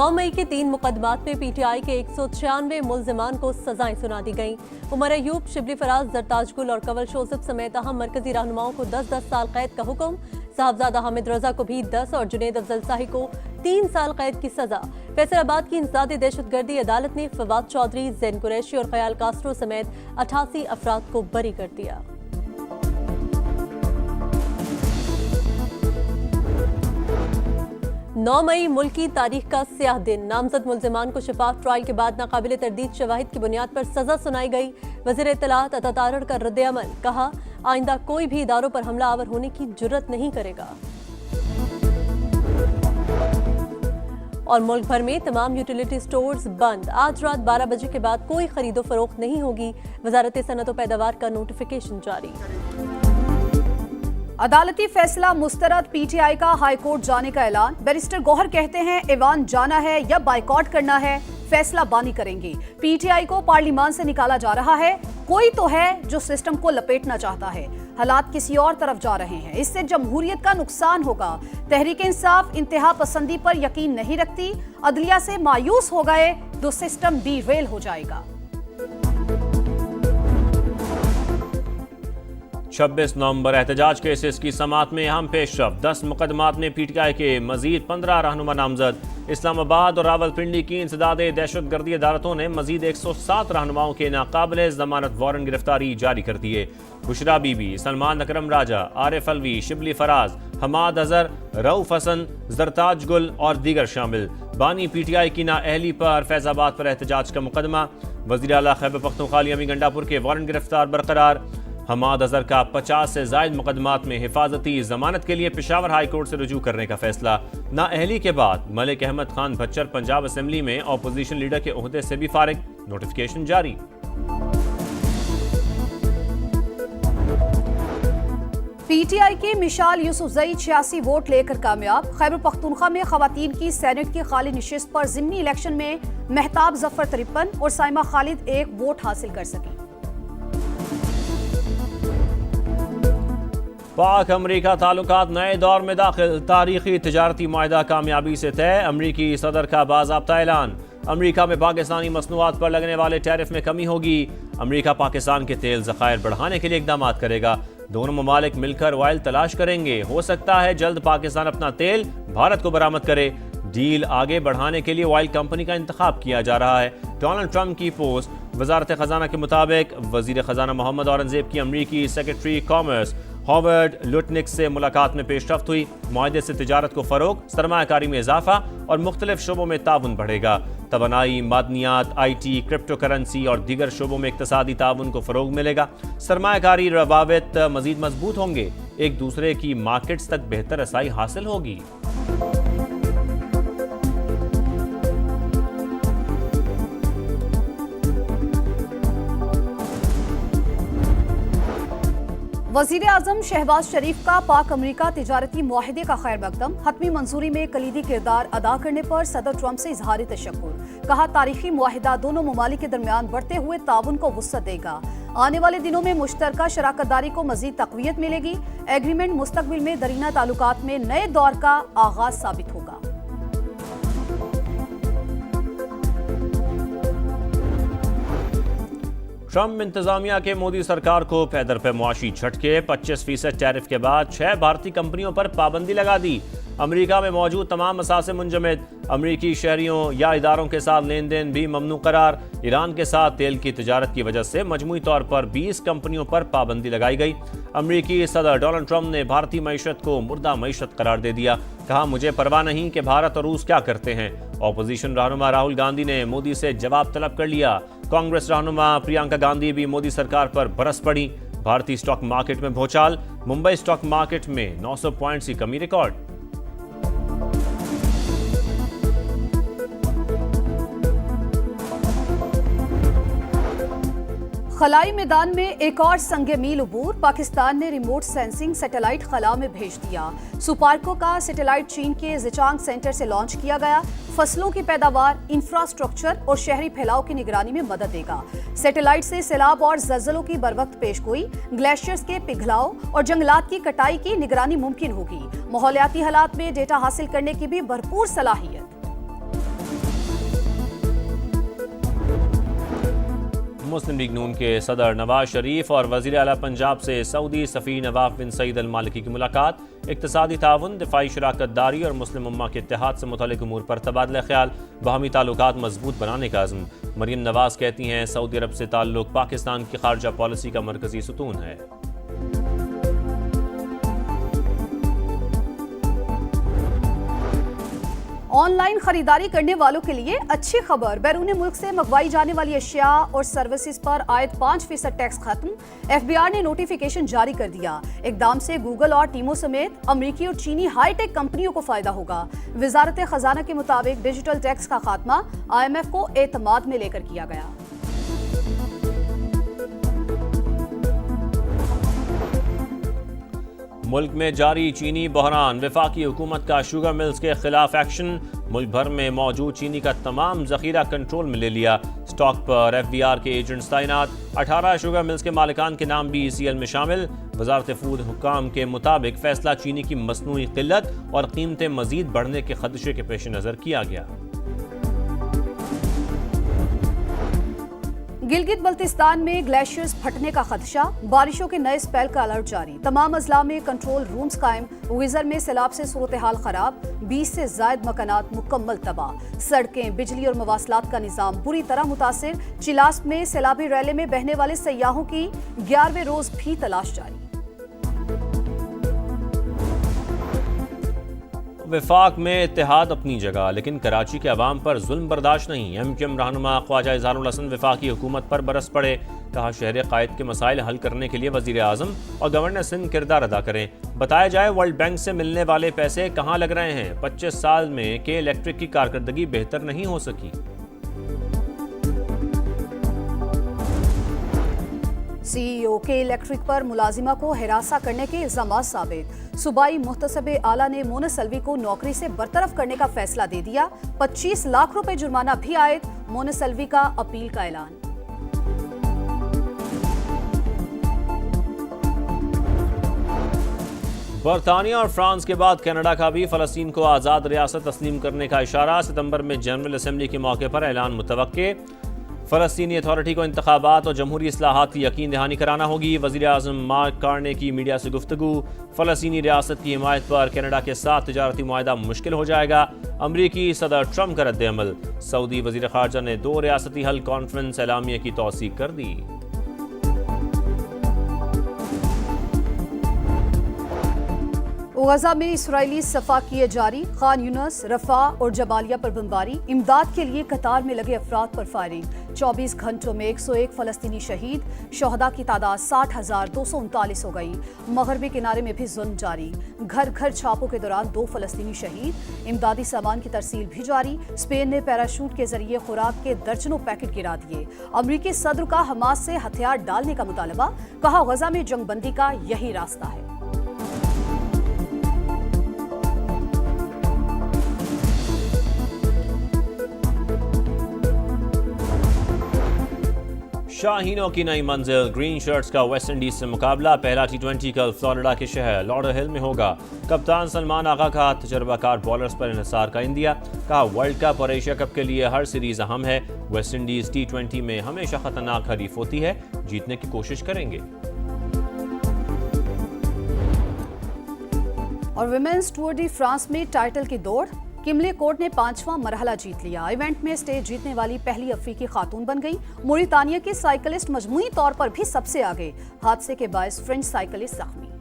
9 मई के 3 मुकदमात में पीटीआई के 196 मुल्जिमान को सजाएं सुना दी गईं। उमर अयूब, शिबली फराज, जरताज गुल और कंवल शोजब समेत अहम मरकजी रहनुमाओं को 10-10 साल कैद का हुक्म। साहबजादा हामिद रजा को भी 10 और जुनेद अफजल शाही को 3 साल कैद की सजा। फैसलाबाद की इंसदादी दहशतगर्दी अदालत ने फवाद चौधरी, जैन कुरैशी और खयाल कास्ट्रो समेत 88 अफराद को बरी कर दिया। 9 मई मुल्क की तारीख का स्याह दिन। नामजद मुल्जिमान को शफाफ ट्रायल के बाद नाकाबिले तरदीद शवाहिद की बुनियाद पर सजा सुनाई गई। वज़ीर इत्तलात अता तारड़ का रद्द-ए-अमल, कहा आइंदा कोई भी इदारों पर हमला आवर होने की जुर्रत नहीं करेगा। और मुल्क भर में तमाम यूटिलिटी स्टोर्स बंद। आज रात 12 बजे के बाद कोई खरीदो फरोख्त नहीं होगी। वजारत सनअत व पैदावार का नोटिफिकेशन जारी। अदालती फैसला मुस्तरद, पीटीआई का हाईकोर्ट जाने का ऐलान। बैरिस्टर गौहर कहते हैं ऐवान जाना है या बाइकॉट करना है, फैसला बानी करेंगे। पीटीआई को पार्लियामान से निकाला जा रहा है। कोई तो है जो सिस्टम को लपेटना चाहता है। हालात किसी और तरफ जा रहे हैं, इससे जमहूरियत का नुकसान होगा। तहरीक इंसाफ इंतहा पसंदी पर यकीन नहीं रखती। अदलिया से मायूस हो गए तो सिस्टम डीरेल हो जाएगा। 26 नवंबर एहतजाज केसेस की समाअत में अहम पेशरफ। 10 मुकदमात में पीटीआई के मजीद 15 रहनुमा नामजद। इस्लामाबाद और रावलपिंडी की इंसदादे दहशतगर्दी अदालतों ने मजीद 107 रहनुमाओं के नाकाबिले जमानत वारंट गिरफ्तारी जारी कर दिए। बुशरा बीबी, सलमान अकरम राजा, आरिफ अलवी, शिबली फराज, हमाद अजहर, रऊफ हसन, जरताज गुल और दीगर शामिल। बानी पीटीआई की नाअहली पर फैजाबाद पर एहतजाज का मुकदमा। वज़ीर आला खैबर पख्तूनख्वा अमी गंडापुर के वारंट गिरफ्तार बरकरार। हमाद अजहर का 50 से जायद मुकदमात में हिफाजती जमानत के लिए पेशावर हाई कोर्ट से रुजू करने का फैसला। नाअहली के बाद मलिक अहमद खान भच्चर पंजाब असेंबली में ऑपोजिशन लीडर के ओहदे से भी फारिग, नोटिफिकेशन जारी। पीटीआई के मिशाल यूसुफजई 86 वोट लेकर कामयाब। खैबर पख्तूनख्वा में खवातीन की सेनेट की खाली निशिस्त पर जिमनी इलेक्शन में महताब जफर 53 और साइमा खालिद 1 वोट हासिल कर सकी। पाक अमरीका ताल्लुकात नए दौर में दाखिल। तारीखी तिजारती मुआहदा कामयाबी से तय। अमरीकी सदर का बाज़ाब्ता ऐलान। अमरीका में पाकिस्तानी मसनूआत पर लगने वाले टैरिफ में कमी होगी। अमरीका पाकिस्तान के तेल ज़खायर बढ़ाने के लिए इक़दाम करेगा। दोनों ममालिक मिलकर ऑयल तलाश करेंगे। हो सकता है जल्द पाकिस्तान अपना तेल भारत को बरामद करे। डील आगे बढ़ाने के लिए ऑयल कंपनी का इंतखाब किया जा रहा है। डोनाल्ड ट्रंप की पोस्ट। वजारत खजाना के मुताबिक वजीर खजाना मोहम्मद औरंगजेब की अमरीकी सेक्रेटरी कॉमर्स हॉवर्ड लुटनिक से मुलाकात में पेशरफ्त हुई। मुआहदे से तिजारत को फरोग, सरमायाकारी में इजाफा और मुख्तलिफ शोबों में ताउन बढ़ेगा। तवानाई, मादनियात, IT, क्रिप्टो करेंसी और दीगर शोबों में इक्तसादी ताउन को फरोग मिलेगा। सरमायाकारी रवाबित मजीद मजबूत होंगे। एक दूसरे की मार्केट्स तक बेहतर रसाई हासिल होगी। वजीर आजम शहबाज शरीफ का पाक अमरीका तिजारती मुआहदे का खैर मकदम। हतमी मंजूरी में कलीदी किरदार अदा करने पर सदर ट्रंप से इजहारी तशक्कुर। कहा तारीखी मुआहदा दोनों ममालिक के दरमियान बढ़ते हुए ताउन को वुसअत देगा। आने वाले दिनों में मुश्तरका शराकतदारी को मजीद तक़वियत मिलेगी। एग्रीमेंट मुस्तकबिल में दरीना ताल्लुकात में नए दौर का आगाज साबित होगा। ट्रंप इंतजामिया के मोदी सरकार को पैदर पे मुआशी झटके। 25% टैरिफ के बाद 6 भारतीय कंपनियों पर पाबंदी लगा दी। अमेरिका में मौजूद तमाम असासे मुंजमद। अमरीकी शहरियों या इदारों के साथ लेन देन भी ममनू करार। ईरान के साथ तेल की तिजारत की वजह से मजमूई तौर पर 20 कंपनियों पर पाबंदी लगाई गई। अमरीकी सदर डोनाल्ड ट्रंप ने भारतीय मईशत को मुर्दा मईशत करार दे दिया। कहा मुझे परवाह नहीं कि भारत और रूस क्या करते हैं। ऑपोजिशन रहनुमा राहुल गांधी ने मोदी से जवाब तलब कर लिया। कांग्रेस रहनुमा प्रियंका गांधी भी मोदी सरकार पर बरस पड़ी। भारतीय स्टॉक मार्केट में भूचाल। मुंबई स्टॉक मार्केट में 900 पॉइंट्स की कमी रिकॉर्ड। खलाई मैदान में एक और संगे मील अबूर। पाकिस्तान ने रिमोट सेंसिंग सैटेलाइट खला में भेज दिया। सुपार्को का सैटेलाइट चीन के जिचांग सेंटर से लॉन्च किया गया। फसलों की पैदावार, इंफ्रास्ट्रक्चर और शहरी फैलाव की निगरानी में मदद देगा। सैटेलाइट से सैलाब और ज़लज़लों की बरवक्त पेशगोई, ग्लेशियर्स के पिघलाव और जंगलात की कटाई की निगरानी मुमकिन होगी। माहौलियाती हालात में डेटा हासिल करने की भी भरपूर सलाहियत। मुस्लिम लीग नून के सदर नवाज शरीफ और वज़ीर आला पंजाब से सऊदी सफ़ीर नवाफ बिन सईद अल मालिकी की मुलाकात। इक़्तिसादी ताउन, दिफाई शराकत दारी और मुस्लिम उम्मा के इत्तेहाद से मुतल्लिक़ उमूर पर तबादला ख्याल, बाहमी ताल्लुकात मजबूत बनाने का अज़्म। मरियम नवाज कहती हैं सऊदी अरब से ताल्लुक़ पाकिस्तान की खारजा पॉलिसी का मरकज़ी सुतून है। ऑनलाइन खरीदारी करने वालों के लिए अच्छी खबर। बैरून मुल्क से मंगवाई जाने वाली अशिया और सर्विसेज पर आयद 5% टैक्स खत्म। FBI ने नोटिफिकेशन जारी कर दिया। इकदाम से गूगल और टीमो समेत अमरीकी और चीनी हाईटेक कंपनियों को फायदा होगा। वजारत खजाना के मुताबिक डिजिटल टैक्स का खात्मा IMF को एतमाद में लेकर किया गया। मुल्क में जारी चीनी बहरान, वफाकी हुकूमत का शुगर मिल्स के खिलाफ एक्शन। मुल्क भर में मौजूद चीनी का तमाम जखीरा कंट्रोल में ले लिया। स्टॉक पर FBR के एजेंट्स तैनात। 18 शुगर मिल्स के मालिकान के नाम भी ECL में शामिल। वजारत फूड हुक्काम के मुताबिक फैसला चीनी की मसनूई किल्लत और कीमतें मजीद बढ़ने के खदशे के पेश नज़र किया गया। गिलगित बल्तिस्तान में ग्लेशियर्स फटने का खदशा, बारिशों के नए स्पेल का अलर्ट जारी। तमाम अजला में कंट्रोल रूम्स कायम। विजर में सैलाब से सूरत हाल खराब, 20 से जायद मकानात मुकम्मल तबाह। सड़कें, बिजली और मवासलात का निजाम बुरी तरह मुतासिर। चिलास में सैलाबी रैले में बहने वाले सयाहों की 11वें रोज भी तलाश जारी। वफाक में इत्तेहाद अपनी जगह, लेकिन कराची के अवाम पर जुल्म बर्दाश्त नहीं। MQM रहनुमा ख्वाजा इज़हारुल हसन वफाकी हुकूमत पर बरस पड़े। कहा शहर कायद के मसाइल हल करने के लिए वज़ीर आज़म और गवर्नर सिंध किरदार अदा करें। बताया जाए वर्ल्ड बैंक से मिलने वाले पैसे कहाँ लग रहे हैं। 25 साल में के इलेक्ट्रिक की कारकर्दगी बेहतर नहीं हो सकी। CEO के इलेक्ट्रिक पर मुलाजिमा को हिरासा करने के इल्जाम साबित। सूबाई मुहतसब आला ने मोनस अलवी को नौकरी से बरतरफ करने का फैसला दे दिया। 25 लाख रुपए जुर्माना भी आयद। मोनस अलवी का अपील का ऐलान। बरतानिया और फ्रांस के बाद कनाडा का भी फ़लस्तीन को आज़ाद रियासत तस्लीम करने का इशारा। सितंबर में जनरल असम्बली के मौके पर ऐलान मुतवक्के। फ़लस्तीनी अथॉरिटी को इंतखाबात और जमहूरी इस्लाहात की यकीन दहानी कराना होगी। वज़ीर आज़म मार्क कार्ने की मीडिया से गुफ्तगू। फ़लस्तीनी रियासत की हिमायत पर कनाडा के साथ तिजारती मुआहदा मुश्किल हो जाएगा। अमरीकी सदर ट्रंप का रद्द-ए-अमल। सऊदी वज़ीर ख़ारजा ने 2 रियासती हल कॉन्फ्रेंस एलामिया की तौसीक कर दी। गजा में इसराइली सफाकिये जारी। खान यूनस, रफा और जबालिया पर बमबारी। इमदाद के लिए कतार में लगे अफराद पर फायरिंग। 24 घंटों में 101 फ़लस्तीनी शहीद। शोहदा की तादाद 60,239 हो गई। मगरबी किनारे में भी जुल्म जारी। घर घर छापों के दौरान 2 फ़लस्तीनी शहीद। इमदादी सामान की तरसील भी जारी। स्पेन ने पैराशूट के जरिए खुराक के दर्जनों पैकेट गिरा दिए। अमरीकी सदर का हमास से हथियार डालने का मुतालबा। कहा गजा में जंगबंदी का यही रास्ता है। शाहीनों की नई मंजिल। ग्रीन शर्ट्स का वेस्ट इंडीज से मुकाबला। पहला T20 कल फ्लोरिडा के शहर लॉडरहिल में होगा। कप्तान सलमान आगा का तजर्बाकार बॉलर्स पर इन्हिसार का इंडिया। कहा वर्ल्ड कप और एशिया कप के लिए हर सीरीज अहम है। वेस्ट इंडीज T20 में हमेशा खतरनाक हरीफ होती है, जीतने की कोशिश करेंगे। और विमेंस टूर डी फ्रांस में टाइटल की दौड़। किमले कोर्ट ने 5वां मरहला जीत लिया। इवेंट में स्टेज जीतने वाली पहली अफ्रीकी खातून बन गई। मोरितानिया की साइकिलिस्ट मजमूई तौर पर भी सबसे आगे। हादसे के बायस फ्रेंच साइकिलिस्ट जख्मी।